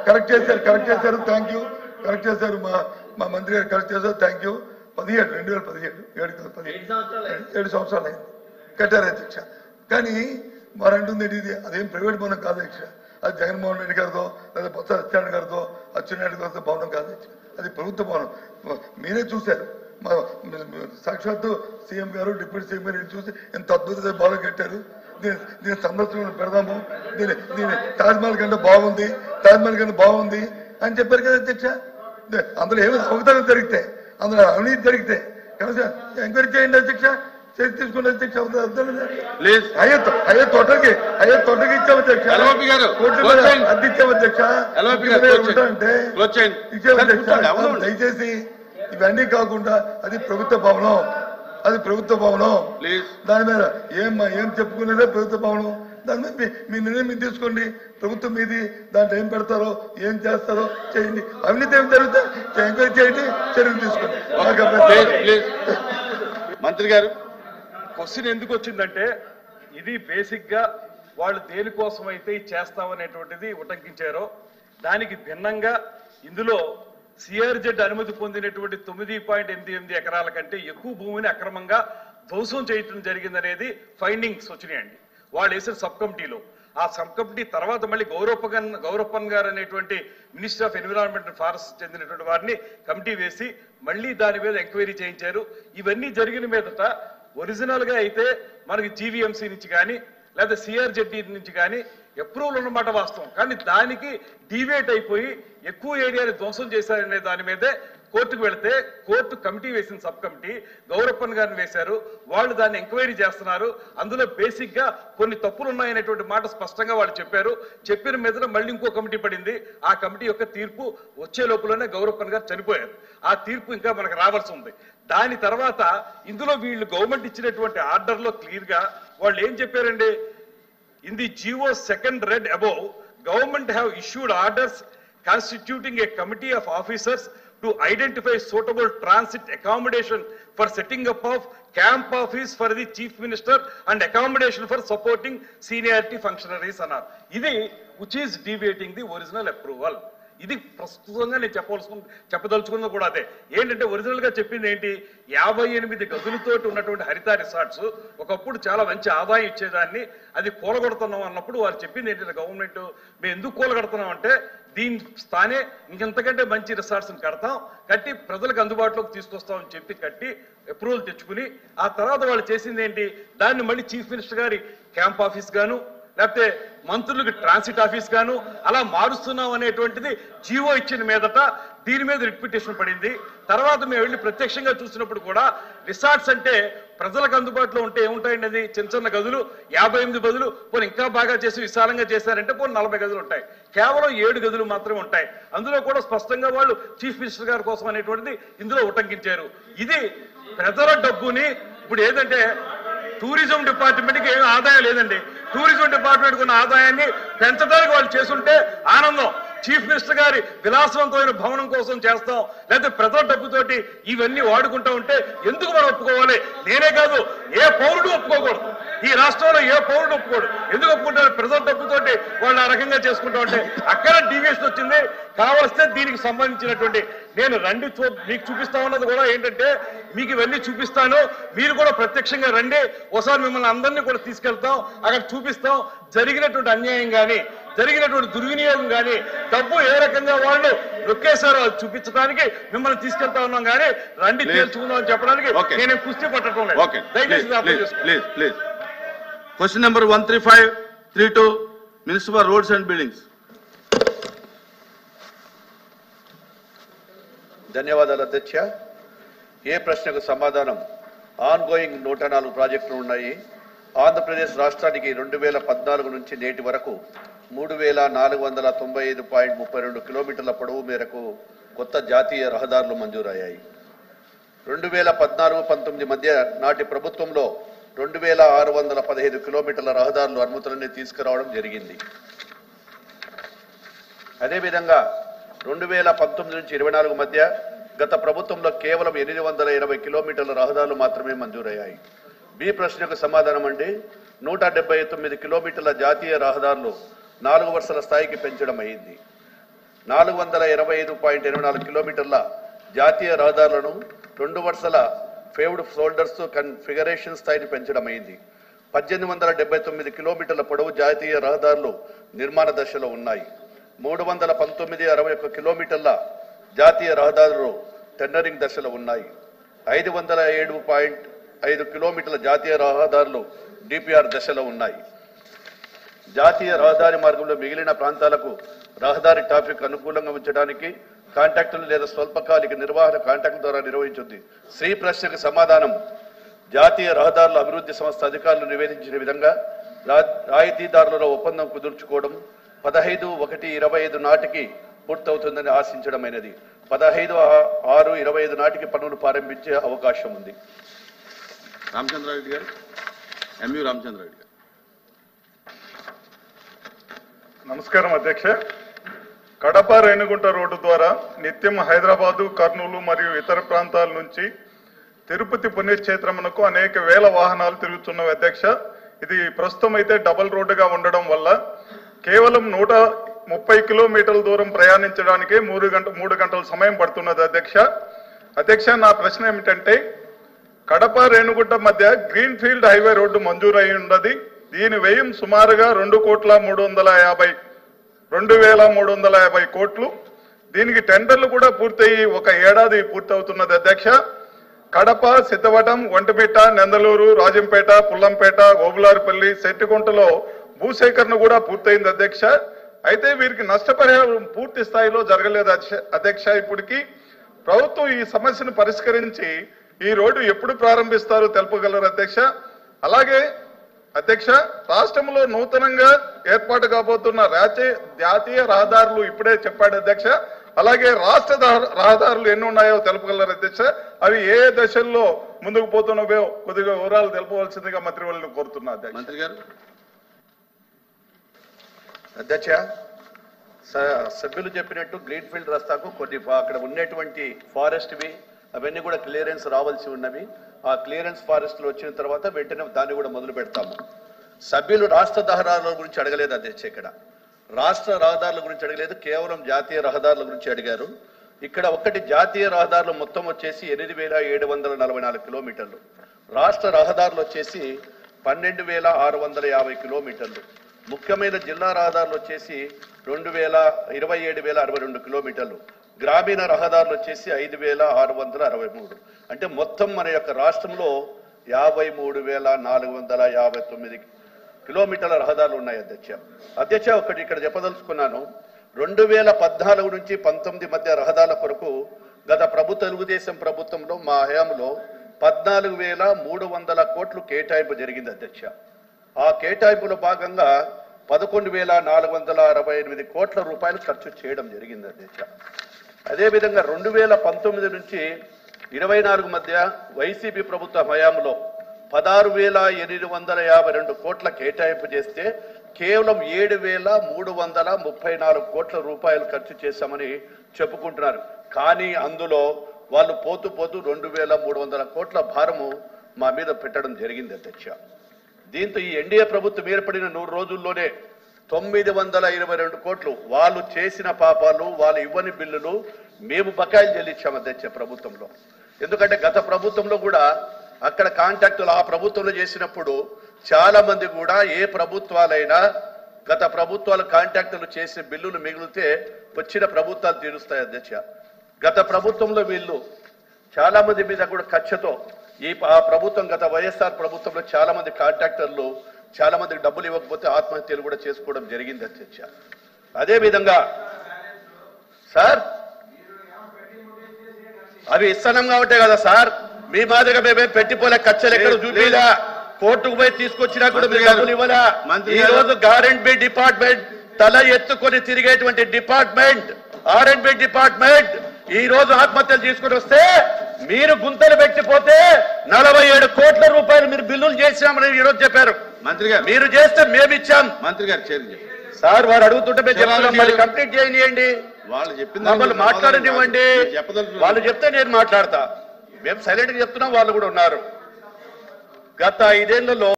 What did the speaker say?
Correct చేశారు thank you correct చేశారు మా మంత్రి గారు కరెక్ట్ చేశారు థ్యాంక్ యూ 7 సంవత్సరాలు అయింది కట్టారు అధ్యక్ష కానీ వారు అంటుంది ఇది అదేం ప్రైవేట్ భవనం కాదు అధ్యక్ష అది జగన్మోహన్ రెడ్డి గారితో లేదా బొత్స సత్యనారాయణ గారితో అచ్చెన్నాయుడు గారితో భవనం కాదు అధ్యక్ష అది ప్రభుత్వ భవనం మీరే చూశారు సాక్షాత్తు సీఎం గారు డిప్యూటీ సీఎం గారు చూసి ఎంత అద్భుతమైన భవనం కట్టారు దీని సందర్శన పెడదాము దీని తాజ్మహల్ కంటే బాగుంది అని చెప్పారు కదా అధ్యక్ష అందులో ఏమి అవకతవకలు జరిగితే అందులో అవినీతి జరిగితే ఎంక్వైరీ చేయండి అధ్యక్ష చేసి తీసుకున్న అధ్యక్ష అయ్యే తోటకి ఇచ్చాము అధ్యక్ష అద్దె ఇచ్చాము అధ్యక్ష అంటే దయచేసి ఇవన్నీ కాకుండా అది ప్రభుత్వ భవనం దాని మీద ఏం చెప్పుకునేదే ప్రభుత్వ భవనం దాని మీద మీ నిర్ణయం మీరు తీసుకోండి ప్రభుత్వం మీది దాంట్లో ఏం పెడతారో ఏం చేస్తారో చేయండి అవినీతి ఏం జరుగుతుంది ఎంక్వైరీ చేయండి చర్యలు తీసుకోండి మంత్రి గారు క్వశ్చన్ ఎందుకు వచ్చిందంటే ఇది బేసిక్ గా వాళ్ళు దేనికోసం అయితే చేస్తామనేటువంటిది ఉటంకించారో దానికి భిన్నంగా ఇందులో సిఆర్జెడ్ అనుమతి పొందినటువంటి 9.88 ఎకరాల కంటే ఎక్కువ భూమిని అక్రమంగా ధ్వంసం చేయటం జరిగిందనేది ఫైండింగ్స్ వచ్చినాయండి వాళ్ళు వేసిన సబ్ కమిటీలో ఆ సబ్ కమిటీ తర్వాత మళ్ళీ గౌరప్పన్ గారు అనేటువంటి minister of environment and forest చెందినటువంటి వారిని కమిటీ వేసి మళ్ళీ దాని మీద ఎంక్వైరీ చేయించారు ఇవన్నీ జరిగిన మీదట ఒరిజినల్ గా అయితే మనకి జీవీఎంసీ నుంచి కానీ లేదా సిఆర్జెడ్ నుంచి కానీ అప్రూవల్ ఉన్నమాట వాస్తవం కానీ దానికి డివేట్ అయిపోయి ఎక్కువ ఏరియాని ధ్వంసం చేశారనే దాని మీదే కోర్టుకు వెళితే కోర్టు కమిటీ వేసిన సబ్ కమిటీ గౌరప్పన్ గారిని వేశారు వాళ్ళు దాన్ని ఎంక్వైరీ చేస్తున్నారు అందులో బేసిక్ గా కొన్ని తప్పులు ఉన్నాయనేటువంటి మాట స్పష్టంగా వాళ్ళు చెప్పిన మీద మళ్ళీ ఇంకో కమిటీ పడింది ఆ కమిటీ యొక్క తీర్పు వచ్చే లోపలనే గౌరప్పన్ గారు చనిపోయారు ఆ తీర్పు ఇంకా మనకు రావాల్సి ఉంది దాని తర్వాత ఇందులో వీళ్ళు గవర్నమెంట్ ఇచ్చినటువంటి ఆర్డర్ లో క్లియర్ గా వాళ్ళు ఏం చెప్పారండి in the GO second read above government have issued orders constituting a committee of officers to identify suitable transit accommodation for setting up of camp office for the chief minister and accommodation for supporting seniority functionaries anar idi which is deviating the original approval ఇది ప్రస్తుతంగా నేను చెప్పదలుచుకున్నది కూడా అదే ఏంటంటే original గా చెప్పింది ఏంటి 58 గదులతోటి ఉన్నటువంటి హరిత రిసార్ట్స్ ఒకప్పుడు చాలా మంచి ఆదాయం ఇచ్చేదాన్ని అది కూలగొడుతున్నాం అన్నప్పుడు వారు చెప్పింది ఏంటంటే గవర్నమెంట్ మేము ఎందుకు కూలగొడుతున్నాం అంటే దీని స్థానే ఇంకెంతకంటే మంచి రిసార్ట్స్ కడతాం కట్టి ప్రజలకు అందుబాటులోకి తీసుకొస్తామని చెప్పి కట్టి అప్రూవల్ తెచ్చుకుని ఆ తర్వాత వాళ్ళు చేసింది ఏంటి దాన్ని మళ్ళీ చీఫ్ మినిస్టర్ గారి క్యాంప్ ఆఫీస్ గాను లేకపోతే మంత్రులకు ట్రాన్సిట్ ఆఫీస్ గాను అలా మారుస్తున్నాం అనేటువంటిది జీవో ఇచ్చిన మీదట దీని మీద రిట్ పిటిషన్ పడింది తర్వాత మేము వెళ్ళి ప్రత్యక్షంగా చూసినప్పుడు కూడా రిసార్ట్స్ అంటే ప్రజలకు అందుబాటులో ఉంటే ఏముంటాయండి అది చిన్న గదులు 58 గదులు పోనీ ఇంకా బాగా చేసి విశాలంగా చేశారంటే పోనీ 40 గదులు ఉంటాయి కేవలం 7 గదులు మాత్రమే ఉంటాయి అందులో కూడా స్పష్టంగా వాళ్ళు చీఫ్ మినిస్టర్ గారి కోసం అనేటువంటిది ఇందులో ఉటంకించారు ఇది ప్రజల డబ్బుని ఇప్పుడు ఏదంటే టూరిజం డిపార్ట్మెంట్కి ఏమీ ఆదాయం లేదండి టూరిజం డిపార్ట్మెంట్ ఉన్న ఆదాయాన్ని పెంచడానికి వాళ్ళు చేస్తుంటే ఆనందం చీఫ్ మినిస్టర్ గారి విలాసవంతమైన భవనం కోసం చేస్తాం లేకపోతే ప్రజల డబ్బుతోటి ఇవన్నీ వాడుకుంటా ఉంటే ఎందుకు మనం ఒప్పుకోవాలి నేనే కాదు ఏ పౌరుడు ఒప్పుకోకూడదు ఈ రాష్ట్రంలో ఏ పౌరుడు ఒప్పుకోడు ఎందుకు ఒప్పుకుంటారు ప్రజల డబ్బుతోటి వాళ్ళు ఆ రకంగా చేసుకుంటా ఉంటే అక్కడ డీవియేషన్ వచ్చింది కావలిస్తే దీనికి సంబంధించినటువంటి నేను రండి మీకు చూపిస్తా ఉన్నది కూడా ఏంటంటే మీకు ఇవన్నీ చూపిస్తాను మీరు కూడా ప్రత్యక్షంగా రండి ఒకసారి మిమ్మల్ని అందరినీ కూడా తీసుకెళ్తాం అక్కడ చూపిస్తాం జరిగినటువంటి అన్యాయం కానీ జరిగినటువంటి దుర్వినియోగం కానీ డబ్బు ఏ రకంగా వాళ్ళు నొక్కేశారో చూపించడానికి మిమ్మల్ని తీసుకెళ్తా ఉన్నాం కానీ రండి తేల్చుకుందాం అని చెప్పడానికి నేను కుస్తీ పట్టడం లేదు దయచేసి question number 13532 minister for roads and buildings. ధన్యవాదాలు అధ్యక్ష. ఏ ప్రశ్నకు సమాధానం ఆన్ గోయింగ్ 104 ప్రాజెక్టులు ఉన్నాయి. ఆంధ్రప్రదేశ్ రాష్ట్రానికి 2014 నుంచి నేటి వరకు 3495.32 కిలోమీటర్ల పొడవు మేరకు కొత్త జాతీయ రహదారులు మంజూరయ్యాయి. 2014-19 మధ్య నాటి ప్రభుత్వంలో 2615 కిలోమీటర్ల రహదారులు అనుమతులన్నీ తీసుకురావడం జరిగింది. అదేవిధంగా 2019 నుంచి 24 మధ్య గత ప్రభుత్వంలో కేవలం 880 కిలోమీటర్ల రహదారులు మాత్రమే మంజూరయ్యాయి. బి ప్రశ్నకు సమాధానం అండి 179 కిలోమీటర్ల జాతీయ రహదారులు 4 వరుసల స్థాయికి పెంచడం అయింది. 425.24 కిలోమీటర్ల జాతీయ రహదారులను 2 వరుసల ఫేవ్డ్ షోల్డర్స్ కన్ఫిగరేషన్ స్థాయిని పెంచడం అయింది. 1879 కిలోమీటర్ల పొడవు జాతీయ రహదారులు నిర్మాణ దశలో ఉన్నాయి. 319.61 కిలోమీటర్ల జాతీయ రహదారులు టెండరింగ్ దశలో ఉన్నాయి. 507.5 కిలోమీటర్ల జాతీయ రహదారులు డిపిఆర్ దశలో ఉన్నాయి. జాతీయ రహదారి మార్గంలో మిగిలిన ప్రాంతాలకు రహదారి ట్రాఫిక్ అనుకూలంగా ఉంచడానికి కాంట్రాక్టులు లేదా స్వల్పకాలిక నిర్వహణ కాంట్రాక్టుల ద్వారా నిర్వహించింది. శ్రీ ప్రశ్నకు సమాధానం జాతీయ రహదారుల అభివృద్ధి సంస్థ అధికారులు నివేదించిన విధంగా రాయితీదారుల ఒప్పందం కుదుర్చుకోవడం 15/1/25 నాటికి పూర్తవుతుందని ఆశించడమైనది. 15/6/25 నాటికి పనులు ప్రారంభించే అవకాశం ఉంది. రామచంద్రారెడ్డి గారు, ఎంయు రామచంద్రారెడ్డి గారు. నమస్కారం అధ్యక్ష. కడప రేణిగుంట రోడ్డు ద్వారా నిత్యం హైదరాబాదు, కర్నూలు మరియు ఇతర ప్రాంతాల నుంచి తిరుపతి పుణ్యక్షేత్రమునకు అనేక వేల వాహనాలు తిరుగుతున్నవి అధ్యక్ష. ఇది ప్రస్తుతం అయితే డబల్ రోడ్డుగా ఉండడం వల్ల కేవలం 130 కిలోమీటర్ల దూరం ప్రయాణించడానికే 3 గంటల సమయం పడుతున్నది అధ్యక్ష. నా ప్రశ్న ఏమిటంటే, కడప రేణిగుంట మధ్య గ్రీన్ ఫీల్డ్ హైవే రోడ్డు మంజూరు అయి ఉన్నది. దీని వ్యయం సుమారుగా 2,350 కోట్లు. దీనికి టెండర్లు కూడా పూర్తయి 1 ఏడాది పూర్తవుతున్నది అధ్యక్ష. కడప, సిద్ధవటం, ఒంటిమిట్ట, నెందలూరు, రాజంపేట, పుల్లంపేట, ఓబులారుపల్లి, సెట్టిగుంటలో భూసేకరణ కూడా పూర్తయింది అధ్యక్ష. అయితే వీరికి నష్టపరిహారం పూర్తి స్థాయిలో జరగలేదు అధ్యక్ష. ఇప్పటికీ ప్రభుత్వం ఈ సమస్యను పరిష్కరించి ఈ రోడ్డు ఎప్పుడు ప్రారంభిస్తారో తెలుపగలరు అధ్యక్ష. అలాగే అధ్యక్ష, రాష్ట్రంలో నూతనంగా ఏర్పాటు కాబోతున్న జాతీయ రహదారులు ఇప్పుడే చెప్పాడు అధ్యక్ష. అలాగే రాష్ట్ర రహదారులు ఎన్ని ఉన్నాయో తెలుపగలరు అధ్యక్ష. అవి ఏ దశల్లో ముందుకు పోతున్నాయో కొద్దిగా వివరాలు తెలుపవలసిందిగా మంత్రి వాళ్ళని కోరుతున్నా అధ్యక్ష. మంత్రి గారు. అధ్యక్ష, సభ్యులు చెప్పినట్టు గ్రీన్ ఫీల్డ్ రస్తాకు కొన్ని అక్కడ ఉన్నటువంటి ఫారెస్ట్వి అవన్నీ కూడా క్లియరెన్స్ రావాల్సి ఉన్నవి. ఆ క్లియరెన్స్ ఫారెస్ట్లు వచ్చిన తర్వాత వెంటనే దాన్ని కూడా మొదలు పెడతాము. సభ్యులు రాష్ట్ర రహదారుల గురించి అడగలేదు అధ్యక్ష. ఇక్కడ రాష్ట్ర రహదారుల గురించి అడగలేదు, కేవలం జాతీయ రహదారుల గురించి అడిగారు. ఇక్కడ ఒకటి జాతీయ రహదారులు మొత్తం వచ్చేసి 8,744 కిలోమీటర్లు, రాష్ట్ర రహదారులు వచ్చేసి 12,650 కిలోమీటర్లు, ముఖ్యమైన జిల్లా రహదారులు వచ్చేసి 27,062 కిలోమీటర్లు, గ్రామీణ రహదారులు వచ్చేసి 5,663. అంటే మొత్తం మన యొక్క రాష్ట్రంలో 53,459 కిలోమీటర్ల రహదారులు ఉన్నాయి అధ్యక్ష. ఒకటి ఇక్కడ చెప్పదలుచుకున్నాను. 2014 నుంచి 19 మధ్య రహదారుల కొరకు గత తెలుగుదేశం ప్రభుత్వంలో మా హయాంలో 14,300 కోట్లు కేటాయింపు జరిగింది అధ్యక్ష. ఆ కేటాయింపులో భాగంగా 11,468 కోట్ల రూపాయలు ఖర్చు చేయడం జరిగింది అధ్యక్ష. అదేవిధంగా 2019 నుంచి 24 మధ్య వైసీపీ ప్రభుత్వ హయాంలో 16,852 కోట్ల కేటాయింపు చేస్తే కేవలం 7,334 కోట్ల రూపాయలు ఖర్చు చేశామని చెప్పుకుంటున్నారు. కానీ అందులో వాళ్ళు పోతూ 2,300 కోట్ల భారము మా మీద పెట్టడం జరిగింది అధ్యక్ష. దీంతో ఈ ఎన్డీఏ ప్రభుత్వం ఏర్పడిన 100 రోజుల్లోనే 922 కోట్లు వాళ్ళు చేసిన పాపాలు, వాళ్ళు ఇవ్వని బిల్లులు మేము బకాయిలు చెల్లించాం అధ్యక్ష ప్రభుత్వంలో. ఎందుకంటే గత ప్రభుత్వంలో కూడా అక్కడ కాంట్రాక్టులు ఆ ప్రభుత్వంలో చేసినప్పుడు చాలా మంది కూడా ఏ ప్రభుత్వాలైనా గత ప్రభుత్వాలు కాంట్రాక్టులు చేసిన బిల్లులు మిగిలితే వచ్చిన ప్రభుత్వాలు తీరుస్తాయి అధ్యక్ష. గత ప్రభుత్వంలో వీళ్ళు చాలా మంది మీద కూడా కక్షతో ఆ ప్రభుత్వం గత వైఎస్ఆర్ ప్రభుత్వంలో చాలా మంది కాంట్రాక్టర్లు చాలా మందికి డబ్బులు ఇవ్వకపోతే ఆత్మహత్యలు కూడా చేసుకోవడం జరిగింది అధ్యక్ష. అదేవిధంగా సార్ అవి ఇస్తున్నాం కాబట్టే కదా సార్, మీ మాదిరిగా మేమే పెట్టిపోలే, ఖర్చులు ఎక్కడ చూపిలా, కోర్టుకు పోయి తీసుకొచ్చినా కూడా మీరు డబ్బులు ఇవ్వలే. ఈ రోజు R&B డిపార్ట్మెంట్ తల ఎత్తుకొని తిరిగేటువంటి డిపార్ట్మెంట్ R&B డిపార్ట్మెంట్ ఈ రోజు ఆత్మహత్యలు తీసుకుని వస్తే మీరు గుంతలు పెట్టిపోతే 47 కోట్ల రూపాయలు మీరు బిల్లులు చేసినామని ఈ రోజు చెప్పారు మంత్రి గారు. మీరు చేస్తే మేము ఇచ్చాం. మంత్రి గారు చేయండి సార్, వారు అడుగుతుంటే మేము చెప్తున్నాం, మళ్ళీ కంప్లీట్ చేయండి. వాళ్ళు చెప్పింది మమ్మల్ని మాట్లాడనివ్వండి. వాళ్ళు చెప్తే నేను మాట్లాడతా. మేము సైలెంట్ గా చెప్తున్నాం, వాళ్ళు కూడా ఉన్నారు. గత 5 ఏళ్లలో